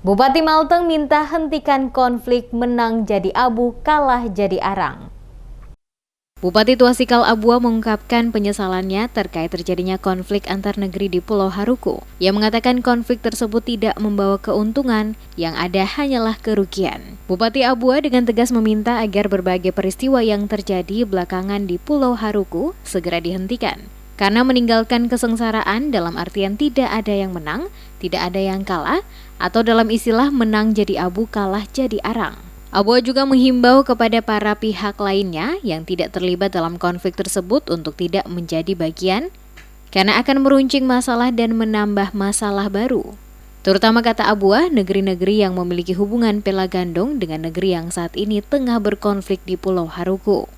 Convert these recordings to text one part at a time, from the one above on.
Bupati Malteng minta hentikan konflik, menang jadi abu, kalah jadi arang. Bupati Tuasikal Abua mengungkapkan penyesalannya terkait terjadinya konflik antar negeri di Pulau Haruku. Ia mengatakan konflik tersebut tidak membawa keuntungan, yang ada hanyalah kerugian. Bupati Abua dengan tegas meminta agar berbagai peristiwa yang terjadi belakangan di Pulau Haruku segera dihentikan. Karena meninggalkan kesengsaraan dalam artian tidak ada yang menang, tidak ada yang kalah, atau dalam istilah menang jadi abu, kalah jadi arang. Abua juga menghimbau kepada para pihak lainnya yang tidak terlibat dalam konflik tersebut untuk tidak menjadi bagian, karena akan meruncing masalah dan menambah masalah baru. Terutama kata Abua, negeri-negeri yang memiliki hubungan pelagandung dengan negeri yang saat ini tengah berkonflik di Pulau Haruku.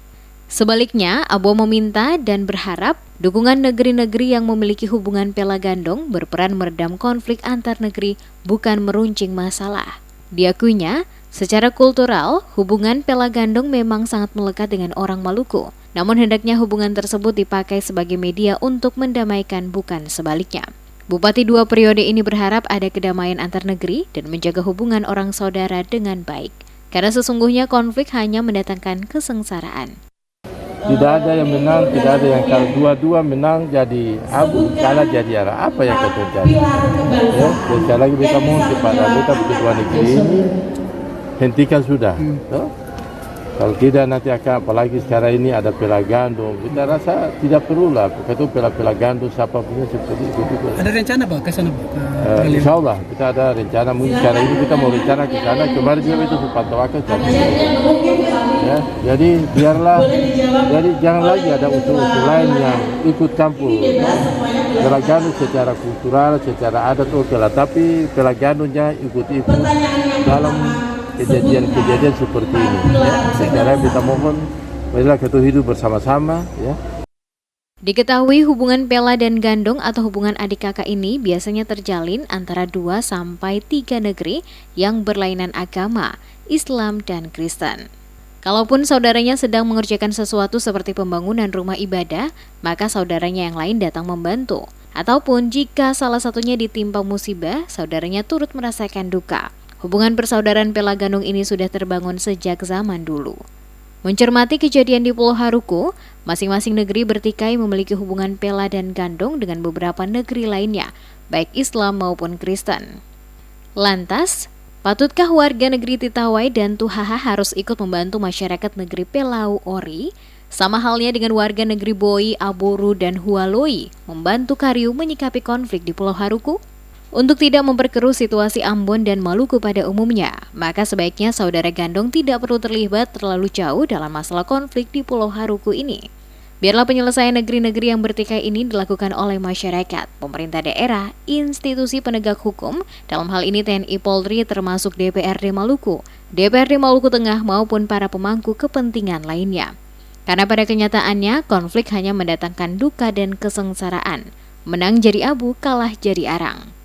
Sebaliknya, Abua meminta dan berharap dukungan negeri-negeri yang memiliki hubungan pelagandung berperan meredam konflik antar negeri, bukan meruncing masalah. Diakuinya, secara kultural, hubungan pelagandung memang sangat melekat dengan orang Maluku. Namun hendaknya hubungan tersebut dipakai sebagai media untuk mendamaikan, bukan sebaliknya. Bupati 2 periode ini berharap ada kedamaian antar negeri dan menjaga hubungan orang saudara dengan baik. Karena sesungguhnya konflik hanya mendatangkan kesengsaraan. Tidak ada yang menang, tidak ada yang kalah. Dua-dua menang jadi abu, kalah jadi arang. Apa yang akan terjadi? Ya, sekali lagi kita mohon kepada kita kedua negeri ini hentikan sudah. Kalau tidak nanti akan, apalagi sekarang ini ada pelagandung. Kita rasa tidak perlulah. Itu pelagandung siapa punya seperti itu. Ada rencana Pak ke sana Pak? Insya Allah kita ada rencana. Mungkin sekarang ini kita mau rencana ke sana. Kemarin juga itu sempat tawakan. Ya, jadi biarlah. Jadi jangan lagi ada unsur-unsur lain yang ikut campur. Pelagandung secara kultural, secara adat oke lah. Tapi pelagandungnya ikut-ikut dalam kejadian-kejadian seperti ini. Ya. Sekarang kita mohon, marilah kita hidup bersama-sama. Ya. Diketahui hubungan pela dan gandong atau hubungan adik kakak ini biasanya terjalin antara 2 sampai 3 negeri yang berlainan agama, Islam dan Kristen. Kalaupun saudaranya sedang mengerjakan sesuatu seperti pembangunan rumah ibadah, maka saudaranya yang lain datang membantu. Ataupun jika salah satunya ditimpa musibah, saudaranya turut merasakan duka. Hubungan persaudaraan pelagandung ini sudah terbangun sejak zaman dulu. Mencermati kejadian di Pulau Haruku, masing-masing negeri bertikai memiliki hubungan pela dan gandong dengan beberapa negeri lainnya, baik Islam maupun Kristen. Lantas, patutkah warga negeri Titawai dan Tuhaha harus ikut membantu masyarakat negeri Pelau Ori? Sama halnya dengan warga negeri Boi, Aboru, dan Hualoi membantu Kariu menyikapi konflik di Pulau Haruku? Untuk tidak memperkeruh situasi Ambon dan Maluku pada umumnya, maka sebaiknya saudara gandong tidak perlu terlibat terlalu jauh dalam masalah konflik di Pulau Haruku ini. Biarlah penyelesaian negeri-negeri yang bertikai ini dilakukan oleh masyarakat, pemerintah daerah, institusi penegak hukum, dalam hal ini TNI Polri termasuk DPRD Maluku, DPRD Maluku Tengah maupun para pemangku kepentingan lainnya. Karena pada kenyataannya, konflik hanya mendatangkan duka dan kesengsaraan. Menang jadi abu, kalah jadi arang.